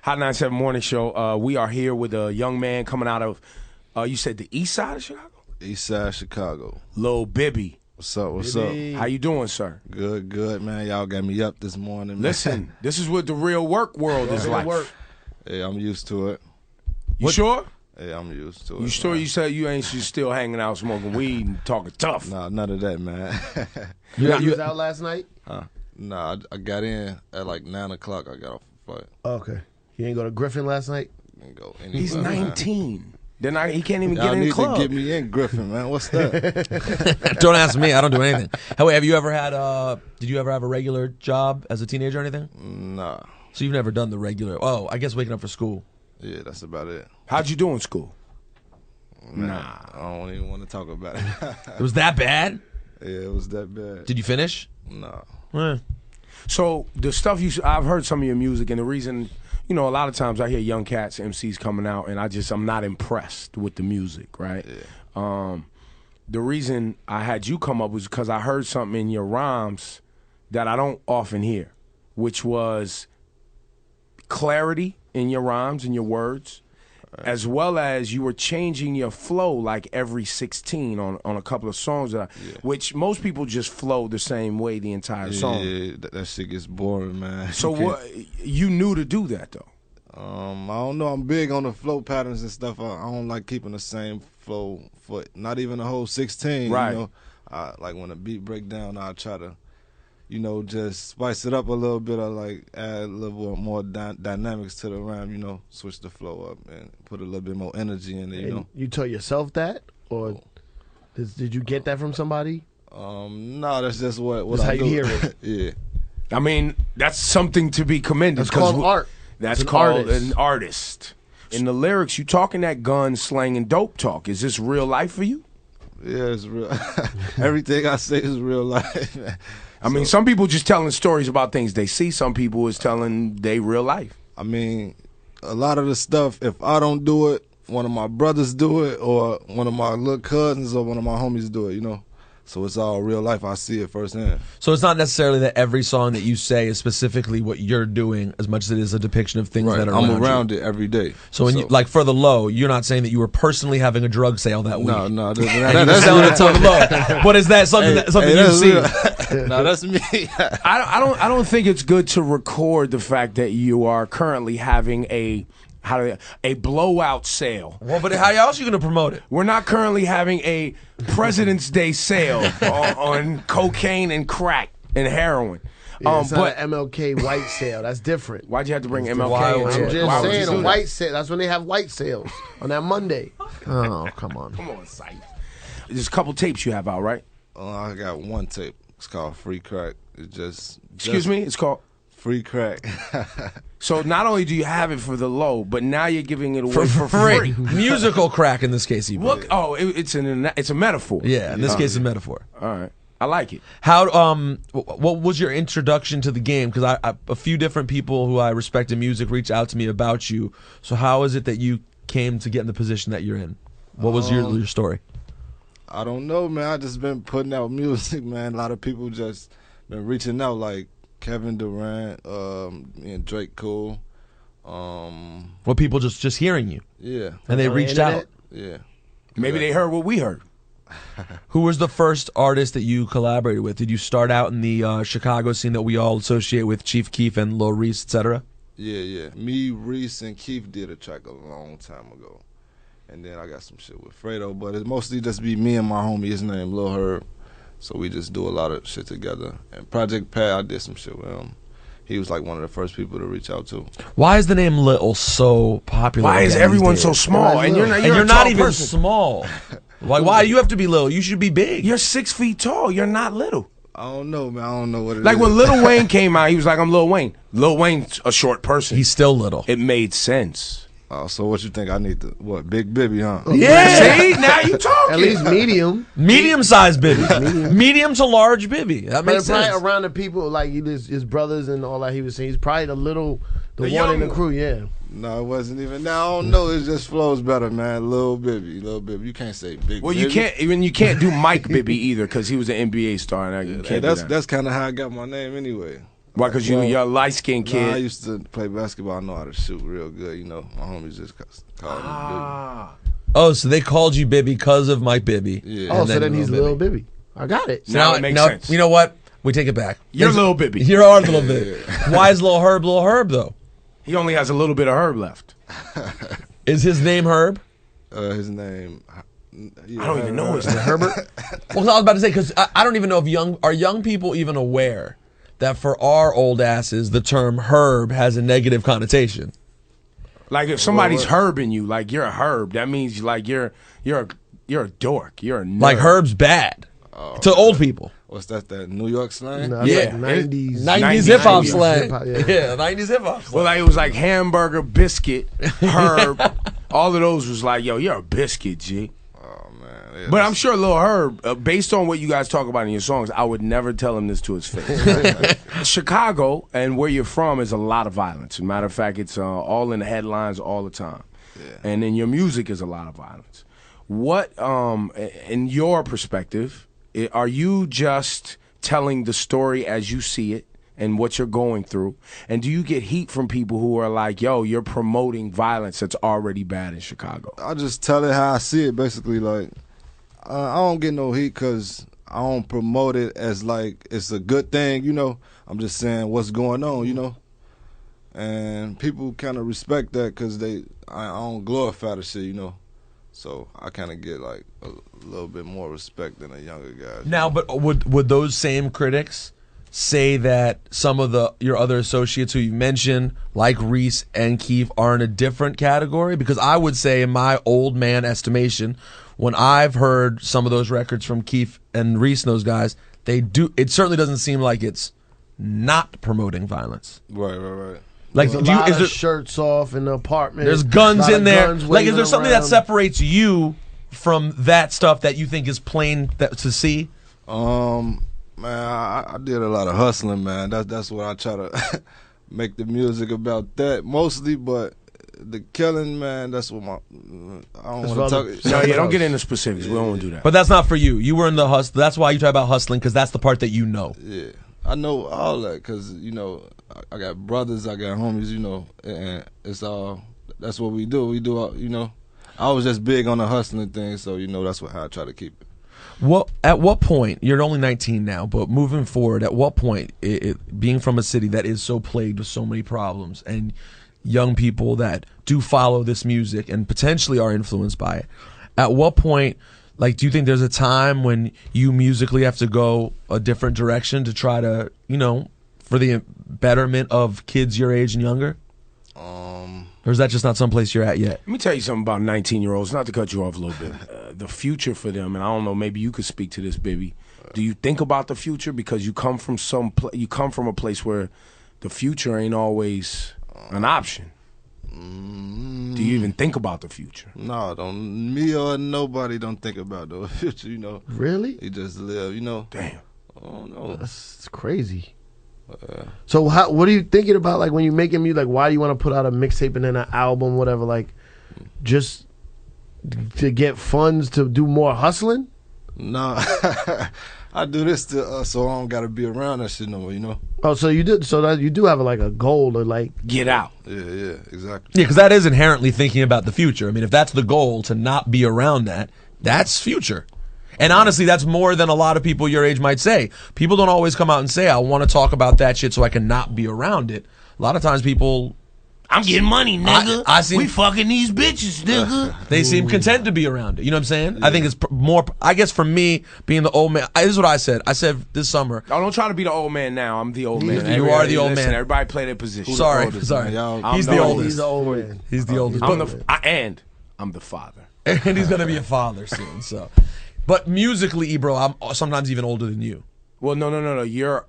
Hot 97 Morning Show. We are here with a young man coming out of, you said the east side of Chicago? East side of Chicago. Lil Bibby. What's up, what's up? How you doing, sir? Good, good, man. Y'all got me up this morning, man. Listen, this is what the real work world is like. Yeah, I'm used to it. You sure? Yeah, I'm used to it. You sure you said you ain't just still hanging out smoking weed and talking tough? Nah, none of that, man. You was out last night? Nah, I got in at like 9 o'clock. I got off the flight. Okay. You didn't go to Griffin last night? Didn't go anywhere. He's 19. Then he can't even Y'all get in the need club. to get me in Griffin, man. What's that? Don't ask me. I don't do anything. Hey, have you ever had? Did you ever have a regular job as a teenager or anything? Nah. So you've never done the regular? Oh, I guess waking up for school. Yeah, that's about it. How'd you do in school? Man, nah. I don't even want to talk about it. It was that bad? Yeah, it was that bad. Did you finish? Nah. So the stuff I've heard some of your music, and the reason, you know, a lot of times I hear young cats, MCs coming out, and I'm not impressed with the music, right? Yeah. The reason I had you come up was because I heard something in your rhymes that I don't often hear, which was clarity in your rhymes and your words, as well as you were changing your flow like every 16 on a couple of songs, which most people just flow the same way the entire song. Yeah, that shit gets boring, man. So what you knew to do that though? I don't know. I'm big on the flow patterns and stuff. I don't like keeping the same flow for not even the whole 16. Right. You know, like when a beat break down, I try to, you know, just spice it up a little bit. I like add a little more dynamics to the rhyme. You know, switch the flow up and put a little bit more energy in it. You know. You told yourself that, or did you get that from somebody? No, that's just what that's how you hear it. Yeah. I mean, that's something to be commended. That's called art. That's called an artist. In the lyrics, you talking that gun slang and dope talk. Is this real life for you? Yeah, it's real. Everything I say is real life. I mean, some people just telling stories about things they see. Some people is telling they real life. I mean, a lot of the stuff, if I don't do it, one of my brothers do it, or one of my little cousins or one of my homies do it, you know? So it's all real life. I see it firsthand. So it's not necessarily that every song that you say is specifically what you're doing as much as it is a depiction of things that are around you. I'm around it every day. So when you, like for the low, you're not saying that you were personally having a drug sale that week. No, that's selling it to the low. But is that something something you see? No, that's me. I don't think it's good to record the fact that you are currently having a blowout sale. Well, but how else are you going to promote it? We're not currently having a President's Day sale on cocaine and crack and heroin. Yeah, it's not an MLK white sale. That's different. Why'd you have to bring MLK I'm into it? just saying a white sale. That's when they have white sales on that Monday. Oh, come on. Come on, Sight. There's a couple tapes you have out, right? I got one tape. It's called Free Crack. It's just Excuse me? It's called Free Crack. So not only do you have it for the low, but now you're giving it away for free. Musical crack in this case, even. Look, it's a metaphor. Yeah, in this case, it's a metaphor. All right, I like it. How what was your introduction to the game? Because a few different people who I respect in music reached out to me about you. So how is it that you came to get in the position that you're in? What was your story? I don't know, man. I just been putting out music, man. A lot of people just been reaching out, like Kevin Durant, and Drake Cole. Well, people just hearing you. Yeah. And they reached out. Yeah. Maybe they heard what we heard. Who was the first artist that you collaborated with? Did you start out in the Chicago scene that we all associate with Chief Keef and Lil Reese, etc.? Yeah. Me, Reese, and Keef did a track a long time ago. And then I got some shit with Fredo, but it mostly just be me and my homie, his name Lil Herb. So we just do a lot of shit together. And Project Pat, I did some shit with him. He was like one of the first people to reach out to. Why is the name Lil so popular? Why is everyone so small? And you're not even small. Like, why do you have to be little? You should be big. You're 6 feet tall. You're not little. I don't know, man. I don't know what it is. Like when Lil Wayne came out, he was like, I'm Lil Wayne. Lil Wayne's a short person. He's still little. It made sense. Oh, so what you think I need to, what, Big Bibby, huh? Yeah, see? Now you talking. At least medium. Medium-sized Bibby. Medium to large Bibby. That makes sense. Probably around the people, like his brothers and all that he was saying. He's probably the one young in the crew, yeah. No, it wasn't even. Now I don't know. It just flows better, man. Lil Bibby. You can't say Big. Well, Bibby. you can't do Mike Bibby either because he was an NBA star. And you can't. That's kind of how I got my name anyway. Why? Because you're a light-skinned kid. Nah, I used to play basketball. I know how to shoot real good. You know, my homies just called me Oh, so they called you Bibby because of Mike Bibby. Bibby. Yeah. Oh, so then he's Lil Bibby. I got it. Now it makes sense. You know what? We take it back. You're Lil Bibby. You're our Lil Bibby. Why is Lil Herb though? He only has a little bit of Herb left. Is his name Herb? His name. Yeah, I don't even know his name. Herbert. Well, I was about to say, because I don't even know if young people even aware that for our old asses, the term Herb has a negative connotation. Like if somebody's herbing you, like you're a herb, that means like you're a dork. You're a nerd. Like Herb's bad to old people. What's that New York slang? No, Yeah. like 90s. 90s hip hop 90s slang. hip-hop, Yeah. yeah. 90s hip hop slang. Well, like it was like hamburger, biscuit, herb. All of those was like, yo, you're a biscuit, G. Oh man. Yeah, But I'm sure Lil Herb, based on what you guys talk about in your songs, I would never tell him this to his face. Chicago and where you're from is a lot of violence. As a matter of fact, it's all in the headlines all the time. Yeah. And then your music is a lot of violence. What, in your perspective, are you just telling the story as you see it and what you're going through? And do you get heat from people who are like, yo, you're promoting violence that's already bad in Chicago? I just tell it how I see it. Basically, like I don't get no heat because I don't promote it as like it's a good thing. You know, I'm just saying what's going on. You know, and people kind of respect that because I don't glorify the shit. You know. So I kind of get like a little bit more respect than a younger guy. Now, but would those same critics say that some of your other associates who you mentioned, like Reese and Keith, are in a different category? Because I would say, in my old man estimation, when I've heard some of those records from Keith and Reese and those guys, they do. It certainly doesn't seem like it's not promoting violence. Right. Like, There's a lot of shirts off in the apartment. There's guns in there. Like, is there something that around. separates you from that stuff that you think is plain to see? Man, I did a lot of hustling, man. That's what I try to make the music about that mostly, but the killing, man, that's what I don't want to talk. No, yeah, don't get into specifics. We don't want to do that. But that's not for you. You were in the hustle. That's why you talk about hustling, because that's the part that you know. Yeah, I know all that because, you know, I got brothers, I got homies, you know, and it's all, that's what we do. We do, all, you know, I was just big on the hustling thing, so, you know, that's how I try to keep it. Well, at what point, you're only 19 now, but moving forward, at what point, being from a city that is so plagued with so many problems and young people that do follow this music and potentially are influenced by it, at what point, like, do you think there's a time when you musically have to go a different direction to try to, you know, for the betterment of kids your age and younger? Or is that just not someplace you're at yet? Let me tell you something about 19-year-olds, not to cut you off a little bit. The future for them, and I don't know, maybe you could speak to this, Bibby. Do you think about the future? Because you come from a place where the future ain't always an option. Do you even think about the future? No, me or nobody don't think about the future, you know. Really? You just live, you know. Damn. Oh, no. That's crazy. So what are you thinking about, like, when you're making music? Like, why do you want to put out a mixtape and then an album, whatever? Like, just to get funds to do more hustling? No, I do this so I don't got to be around that shit no more, you know? Oh, so you do. So that you do have like a goal to like Get out. Yeah, exactly. Yeah, because that is inherently thinking about the future. I mean, if that's the goal, to not be around that, that's future. And honestly, that's more than a lot of people your age might say. People don't always come out and say, I want to talk about that shit so I can not be around it. A lot of times people, I'm getting money, nigga. we fucking these bitches, nigga. they seem content to be around it. You know what I'm saying? Yeah. I think it's more, I guess for me, being the old man, this is what I said. I said this summer. I don't try to be the old man now. I'm the old man. You are the old man. Everybody play their position. Sorry. He's the oldest. He's the old man. He's the oldest. I'm the father. And he's going to be a father soon. So, but musically, Ebro, I'm sometimes even older than you. Well, no. You're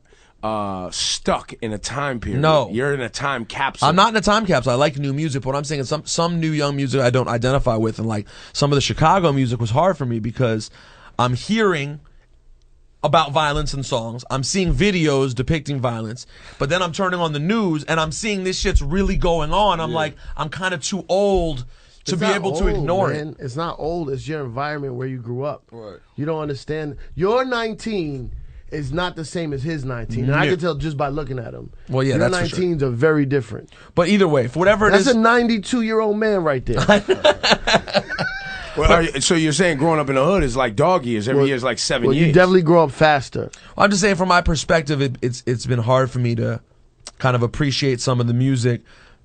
stuck in a time period. No. You're in a time capsule. I'm not in a time capsule. I like new music, but what I'm saying is some new young music I don't identify with, and like some of the Chicago music was hard for me because I'm hearing about violence in songs. I'm seeing videos depicting violence, but then I'm turning on the news and I'm seeing this shit's really going on. I'm like, I'm kind of too old to be able to ignore it. It's not old. It's your environment where you grew up. Right. You don't understand. You're 19, is not the same as his 19. And I can tell just by looking at him. Well, yeah, your that's for 19s are very different. But either way, for whatever it is, that's a 92-year-old man right there. Well, so you're saying growing up in the hood is like dog years. Every year is like 7 years. You definitely grow up faster. I'm just saying, from my perspective, it's been hard for me to kind of appreciate some of the music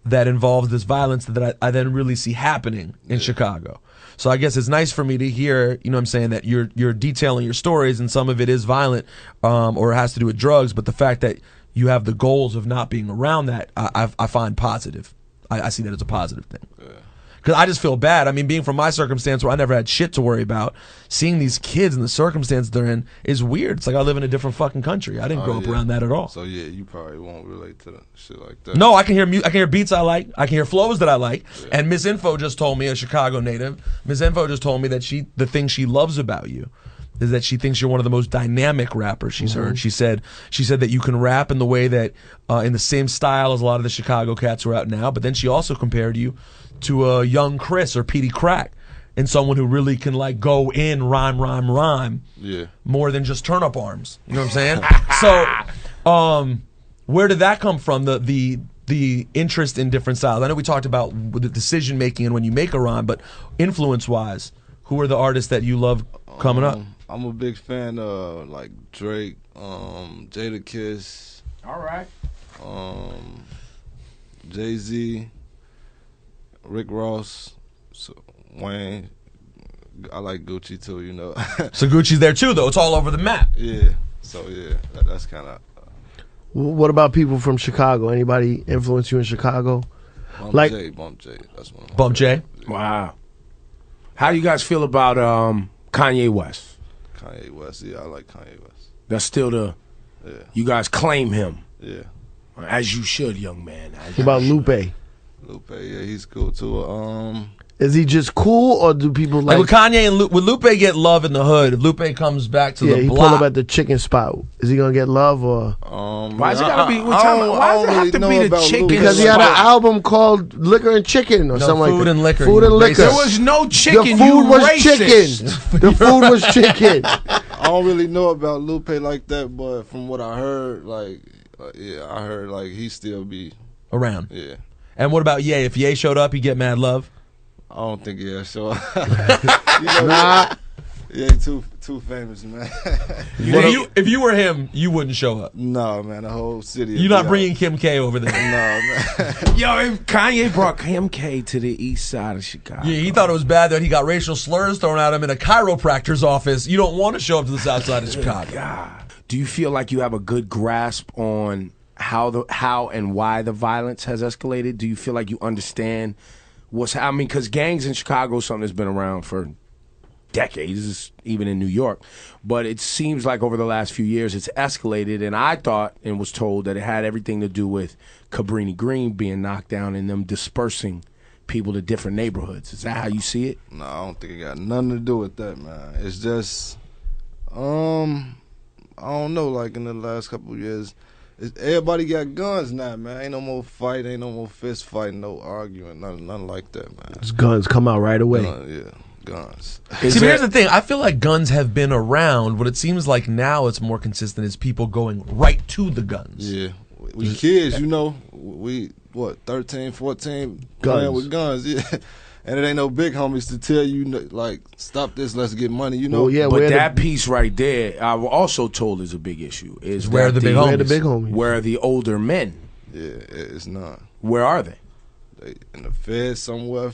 that involves this violence that I then really see happening in Chicago. So I guess it's nice for me to hear, you know what I'm saying, that you're detailing your stories, and some of it is violent or it has to do with drugs, but the fact that you have the goals of not being around that, I find positive. I see that as a positive thing. Because I just feel bad. I mean, being from my circumstance where I never had shit to worry about, seeing these kids in the circumstance they're in is weird. It's like I live in a different fucking country. I didn't grow up around that at all. So yeah, you probably won't relate to shit like that. No, I can hear beats I like. I can hear flows that I like. Yeah. And Miss Info just told me, a Chicago native, Miss Info just told me that the thing she loves about you is that she thinks you're one of the most dynamic rappers she's heard. She said that you can rap in the way that in the same style as a lot of the Chicago cats who are out now, but then she also compared you to a young Chris or Petey Crack, and someone who really can like go in rhyme more than just turn up arms. You know what I'm saying? So where did that come from, the interest in different styles? I know we talked about the decision making and when you make a rhyme, but influence wise, who are the artists that you love coming up? I'm a big fan of like Drake, Jadakiss. All right. Jay-Z, Rick Ross, Wayne. I like Gucci too, you know. So Gucci's there too, though. It's all over the map. Yeah. So yeah, that's kind of. What about people from Chicago? Anybody influence you in Chicago? Bump J. That's one. Bump J. Wow. How you guys feel about Kanye West? Kanye West, yeah, I like Kanye West. That's still you guys claim him. Yeah. As you should, young man. What about Lupe? Lupe, yeah, he's cool too. Is he just cool, or do people like with Kanye and would Lupe get love in the hood? If Lupe comes back to the he block, pull up at the chicken spot. Is he gonna get love, or why is it gotta be? Why does it have to be the chicken? Because he had an album called Liquor and Chicken or something like that. Food and Liquor. Food and Liquor. There was no chicken. The food was racist. chicken. The food was chicken. I don't really know about Lupe like that, but from what I heard, I heard like he still be around. Yeah. And what about Ye? If Ye showed up, he'd get mad love. I don't think so. Nah. Yeah, too famous, man. If you were him, you wouldn't show up. No, man, the whole city. You're not bringing Kim K over there. No, man. Yo, if Kanye brought Kim K to the east side of Chicago. Yeah, he thought it was bad that he got racial slurs thrown at him in a chiropractor's office. You don't want to show up to the south side of Chicago. God. Do you feel like you have a good grasp on how and why the violence has escalated? Do you feel like you understand because gangs in Chicago is something that's been around for decades, even in New York. But it seems like over the last few years it's escalated, and I thought and was told that it had everything to do with Cabrini Green being knocked down and them dispersing people to different neighborhoods. Is that how you see it? No, I don't think it got nothing to do with that, man. It's just, I don't know, like in the last couple of years, everybody got guns now, man. Ain't no more fight, ain't no more fist fighting, no arguing, nothing like that, man. It's guns come out right away. Guns. See, here's the thing. I feel like guns have been around. What it seems like now it's more consistent is people going right to the guns. Yeah. We kids, you know, we, 13, 14, playing with guns, yeah. And it ain't no big homies to tell you, like, stop this, let's get money, you know. Well, yeah, but that piece right there, I was also told is a big issue. Is where the big homies? Where the big homies? Where are the older men? Yeah, it's not. Where are they? They in the Fed somewhere,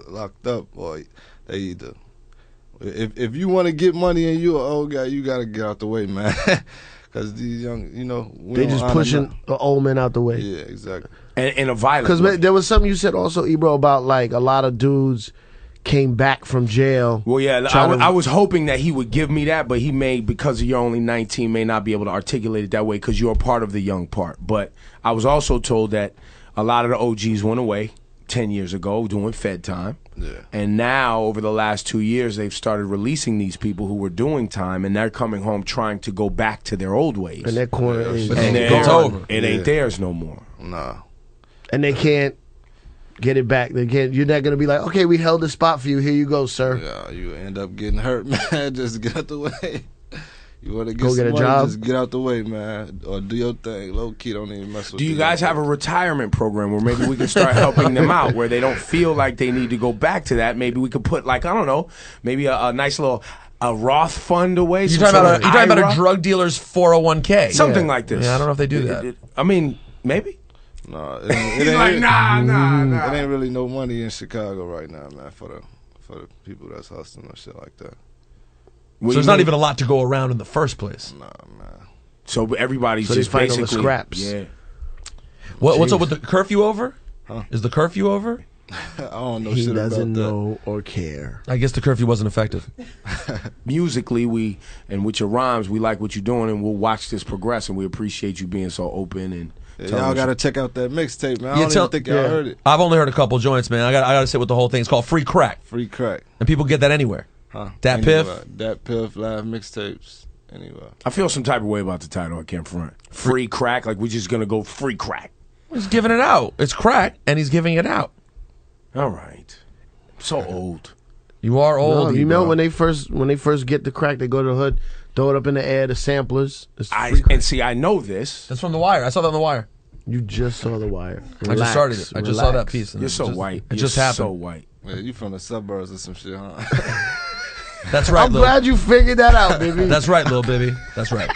locked up, or they either. If you want to get money and you an old guy, you got to get out the way, man. Because these young, you know. They just pushing the old men out the way. Yeah, exactly. And a violent way. Because there was something you said also, Ebro, about like a lot of dudes came back from jail. Well, yeah, I was hoping that he would give me that, but he may, because you're only 19, may not be able to articulate it that way because you're a part of the young part. But I was also told that a lot of the OGs went away 10 years ago doing Fed time. Yeah. And now, over the last 2 years, they've started releasing these people who were doing time, and they're coming home trying to go back to their old ways. And that corner is it's over. It ain't theirs no more. Nah. And they can't get it back. They can't. You're not gonna be like, okay, we held the spot for you. Here you go, sir. Yeah, you end up getting hurt, man. Just get out the way. You want to Go get some a money, job? just get out the way, man, or do your thing. Low key, don't even mess with. Do you guys have a retirement program where maybe we can start helping them out, where they don't feel like they need to go back to that? Maybe we could put, like, I don't know, maybe a nice little Roth fund away. You're talking about a drug dealer's 401k, something like this. Yeah, I don't know if they do that. I mean, maybe. No, He's like, nah. It ain't really no money in Chicago right now, man, for the people that's hustling or shit like that. So there's not even a lot to go around in the first place. Nah, man. So everybody's So just they fight on the basically scraps. Yeah. What's up with the curfew over? Huh? Is the curfew over? I don't know He shit doesn't about that. know or care. I guess the curfew wasn't effective. Musically, and with your rhymes, we like what you're doing, and we'll watch this progress, and we appreciate you being so open and. Y'all gotta check out that mixtape, man. I don't even think y'all heard it. I've only heard a couple joints, man. I got to say what the whole thing. It's called Free Crack, Free Crack. and people get that anywhere. Huh? Dat Piff. Dat Piff, live mixtapes. Anyway. I feel some type of way about the title. I can't front. Free crack, like we're just gonna go free crack. He's giving it out. It's crack, and he's giving it out. All right. So old. You are old. No, you know when they first get the crack, they go to the hood, throw it up in the air, the samplers. It's free crack. And see, I know this. That's from The Wire. I saw that on The Wire. You just saw The Wire. I just started it. I just saw that piece. You're so white. It just happened. So white. Yeah, you from the suburbs or some shit, huh? That's right. I'm glad you figured that out, baby. That's right, Lil Bibby. That's right.